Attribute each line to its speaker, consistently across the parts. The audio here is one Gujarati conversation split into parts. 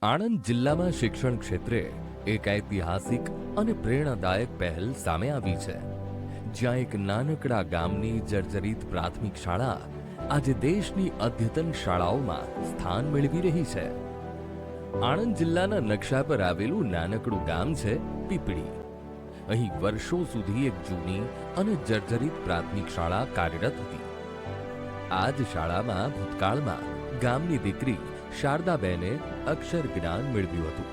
Speaker 1: આણંદ જિલ્લામાં શિક્ષણ ક્ષેત્રે એક ઐતિહાસિક અને પ્રેરણાદાયક પહેલ સામે આવી છે, જ્યાં એક નાનકડા ગામની જર્જરિત પ્રાથમિક શાળા આજે દેશની અદ્યતન શાળાઓમાં સ્થાન મેળવી રહી છે. આણંદ જિલ્લાના નકશા પર આવેલું નાનકડું ગામ છે પીપળી. અહીં વર્ષો સુધી એક જૂની અને જર્જરિત પ્રાથમિક શાળા કાર્યરત હતી. આ જ શાળામાં ભૂતકાળમાં ગામની દીકરી શારદાબેને અક્ષર જ્ઞાન મેળવ્યું હતું.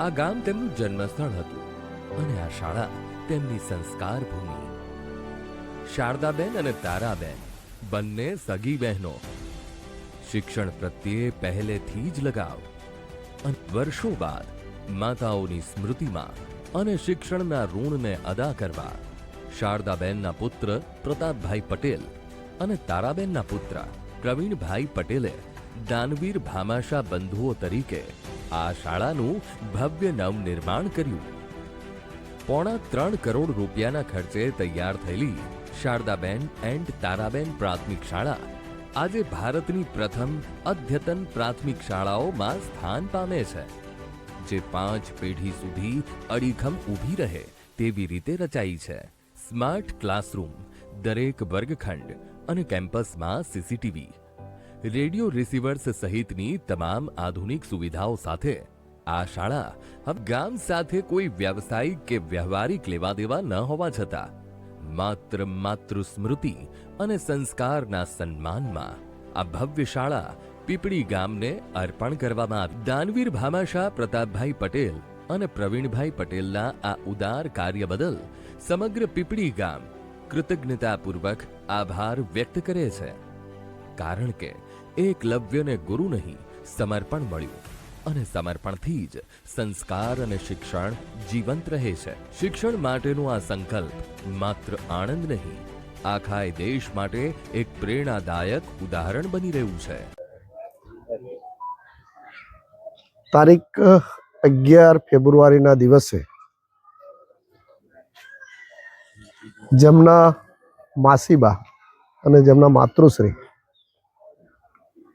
Speaker 1: આ ગામ તેમનું જન્મસ્થળ હતું અને આ શાળા તેમની સંસ્કાર ભૂમિ. શારદાબેન અને તારાબેન બંને સગી બહેનો. શિક્ષણ પ્રત્યે પહેલેથી જ લગાવ અને વર્ષો બાદ માતાઓની સ્મૃતિમાં અને શિક્ષણના ઋણને અદા કરવા શારદાબેનના પુત્ર પ્રતાપભાઈ પટેલ અને તારાબેનના પુત્ર પ્રવીણભાઈ પટેલે દાનવીર ભામાશા બંધુઓ તરીકે આ શાળાનું ભવ્ય નવનિર્માણ કર્યું. 3.25 કરોડ રૂપિયાના ખર્ચે તૈયાર થયેલી શારદાબેન એન્ડ તારાબેન પ્રાથમિક શાળા આજે ભારતની પ્રથમ અદ્યતન પ્રાથમિક શાળાઓમાં સ્થાન પામે છે, જે 5 પેઢી સુધી અડીખમ ઊભી રહે તેવી રીતે રચાઈ છે. સ્માર્ટ ક્લાસરૂમ, દરેક વર્ગખંડ અને કેમ્પસમાં સીસીટીવી, રેડિયો રિસીવર્સ સહિતની તમામ આધુનિક સુવિધાઓ સાથે આ શાળા હવે ગામ સાથે કોઈ વ્યાવસાયિક કે વ્યવહારિક લેવાદેવા ન હોવા છતાં માત્ર સ્મૃતિ અને સંસ્કારના સન્માનમાં આ ભવ્ય શાળા પીપળી ગામને અર્પણ કરવામાં આવી. દાનવીર ભામાશા, પ્રતાપભાઈ પટેલ અને પ્રવીણભાઈ પટેલના આ ઉદાર કાર્ય બદલ સમગ્ર પીપળી ગામ કૃતજ્ઞતાપૂર્વક આભાર વ્યક્ત કરે છે, કારણ કે એકલવ્યને ગુરુ નહીં સમર્પણ મળ્યું અને સમર્પણથી જ સંસ્કાર અને શિક્ષણ જીવંત રહે છે. શિક્ષણ માટેનો આ સંકલ્પ માત્ર આણંદ નહીં, આખા દેશ માટે એક પ્રેરણાદાયક ઉદાહરણ બની રહ્યું છે.
Speaker 2: તારીખ 11 ફેબ્રુઆરીના દિવસે જેમના માસીબા અને જેમના માતૃશ્રી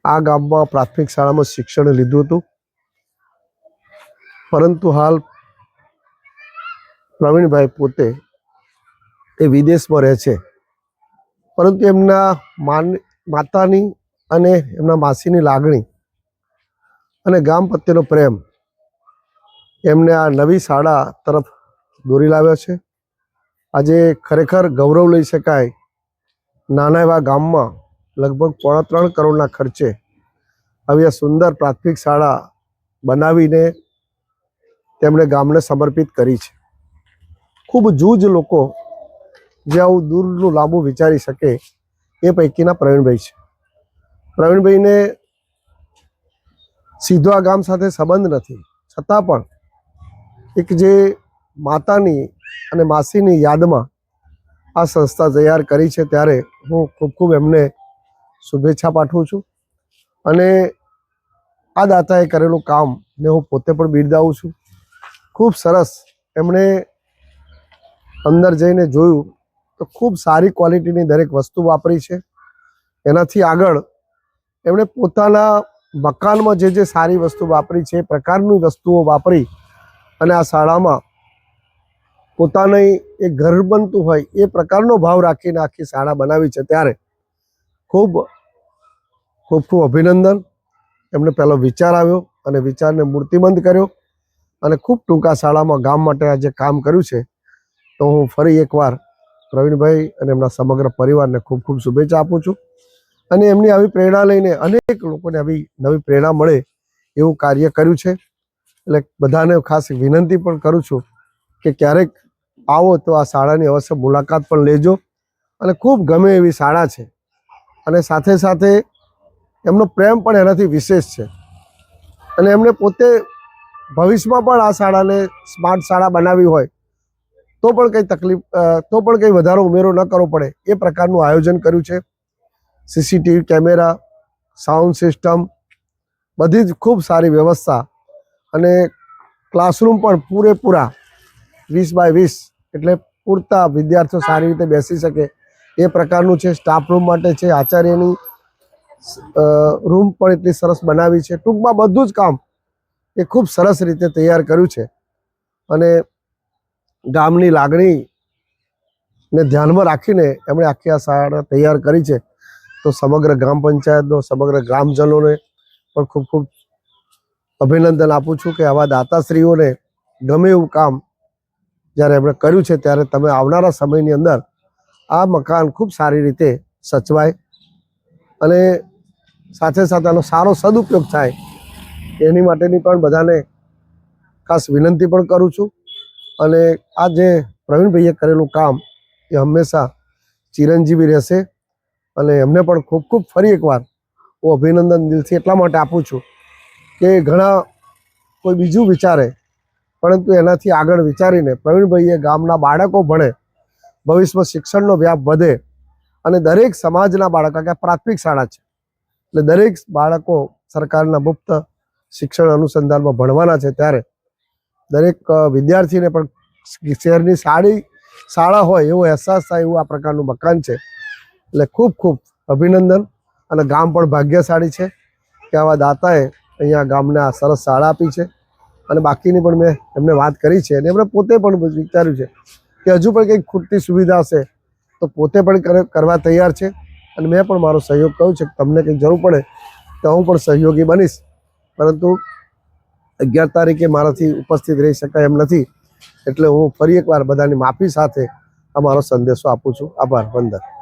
Speaker 2: આ ગામમાં પ્રાથમિક શાળામાં શિક્ષણ લીધું હતું, પરંતુ હાલ પ્રવીણભાઈ પોતે એ વિદેશમાં રહે છે. પરંતુ એમના માતાની અને એમના માસીની લાગણી અને ગામ પ્રત્યેનો પ્રેમ એમને આ નવી શાળા તરફ દોરી લાવ્યો છે. આજે ખરેખર ગૌરવ લઈ શકાય, નાના એવા ગામમાં લગભગ 3.25 કરોડના ખર્ચે આવી આ સુંદર પ્રાથમિક શાળા બનાવીને તેમણે ગામને સમર્પિત કરી છે. ખૂબ જૂજ લોકો જે આવું દૂરનું લાંબુ વિચારી શકે એ પૈકીના પ્રવીણભાઈ છે. પ્રવીણભાઈને સીધો આ ગામ સાથે સંબંધ નથી, છતાં પણ એક જે માતાની અને માસીની યાદમાં આ સંસ્થા તૈયાર કરી છે, ત્યારે હું ખૂબ એમને શુભેચ્છા પાઠવું છું. અને આ દાતાએ કરેલું કામને હું પોતે પણ બિરદાવું છું. ખૂબ સરસ. એમણે અંદર જઈને જોયું તો ખૂબ સારી ક્વોલિટીની દરેક વસ્તુ વાપરી છે. એનાથી આગળ એમણે પોતાના મકાનમાં જે સારી વસ્તુ વાપરી છે એ પ્રકારની વસ્તુઓ વાપરી અને આ શાળામાં પોતાની એક ઘર બનતું હોય એ પ્રકારનો ભાવ રાખીને આખી શાળા બનાવી છે. ત્યારે ખૂબ અભિનંદન. એમને પહેલો વિચાર આવ્યો અને વિચારને મૂર્તિબંધ કર્યો અને ખૂબ ટૂંકા શાળામાં ગામ માટે આ જે કામ કર્યું છે, તો હું ફરી એકવાર પ્રવીણભાઈ અને એમના સમગ્ર પરિવારને ખૂબ શુભેચ્છા આપું છું. અને એમની આવી પ્રેરણા લઈને અનેક લોકોને આવી નવી પ્રેરણા મળે એવું કાર્ય કર્યું છે. એટલે બધાને ખાસ વિનંતી પણ કરું છું કે ક્યારેક આવો તો આ શાળાની અવશ્ય મુલાકાત પણ લેજો. અને ખૂબ ગમે એવી શાળા છે અને સાથે સાથે એમનો પ્રેમ પણ એનાથી વિશેષ છે. અને એમને પોતે ભવિષ્યમાં પણ આ શાળાને સ્માર્ટ શાળા બનાવી હોય તો પણ કંઈ વધારો ઉમેરો ન કરવો પડે એ પ્રકારનું આયોજન કર્યું છે. સીસીટીવી કેમેરા, સાઉન્ડ સિસ્ટમ, બધી જ ખૂબ સારી વ્યવસ્થા અને ક્લાસરૂમ પણ પૂરેપૂરા 20x20, એટલે પૂરતા વિદ્યાર્થીઓ સારી રીતે બેસી શકે એ પ્રકારનું છે. સ્ટાફ રૂમ માટે છે, આચાર્યની રૂમ પણ એટલી સરસ બનાવી છે. ટૂંકમાં બધું જ કામ એ ખૂબ સરસ રીતે તૈયાર કર્યું છે અને ગામની લાગણીને ધ્યાનમાં રાખીને એમણે આખી આ શાળા તૈયાર કરી છે. તો સમગ્ર ગ્રામ પંચાયતનો, સમગ્ર ગ્રામજનોને પણ ખૂબ ખૂબ અભિનંદન આપું છું કે આવા દાતાશ્રીઓને ગમે એવું કામ જ્યારે એમણે કર્યું છે ત્યારે તમે આવનારા સમયની અંદર આ મકાન ખૂબ સારી રીતે સચવાય અને સાથે સાથે આનો સારો સદુપયોગ થાય એની માટેની પણ બધાને ખાસ વિનંતી પણ કરું છું. અને આ જે પ્રવીણભાઈએ કરેલું કામ એ હંમેશા ચિરંજીવી રહેશે અને એમને પણ ખૂબ ખૂબ ફરી એકવાર હું અભિનંદન દિલથી એટલા માટે આપું છું કે ઘણા કોઈ બીજું વિચારે પરંતુ એનાથી આગળ વિચારીને પ્રવીણભાઈએ ગામના બાળકો ભણે, ભવિષ્યમાં શિક્ષણનો વ્યાપ વધે અને દરેક સમાજના બાળકો, કે પ્રાથમિક શાળા છે એટલે દરેક બાળકો સરકારના મુક્ત શિક્ષણ અનુસંધાનમાં ભણવાના છે ત્યારે દરેક વિદ્યાર્થીને પણ શહેરની શાળા હોય એવો અહેસાસ થાય એવું આ પ્રકારનું મકાન છે. એટલે ખૂબ ખૂબ અભિનંદન. અને ગામ પણ ભાગ્યશાળી છે કે આવા દાતાએ અહીંયા ગામને આ સરસ શાળા આપી છે. અને બાકીની પણ મેં એમને વાત કરી છે અને એમણે પોતે પણ વિચાર્યું છે કે હજુ પણ કંઈક ખૂટતી સુવિધા હશે તો પોતે પણ કરવા તૈયાર છે. અને મેં પણ મારો સહયોગ કહ્યું છે કે તમને કંઈક જરૂર પડે તો હું પણ સહયોગી બનીશ, પરંતુ 11 તારીખે મારાથી ઉપસ્થિત રહી શકાય એમ નથી એટલે હું ફરી એકવાર બધાની માફી સાથે આ મારો સંદેશો આપું છું. આભાર. વંદન.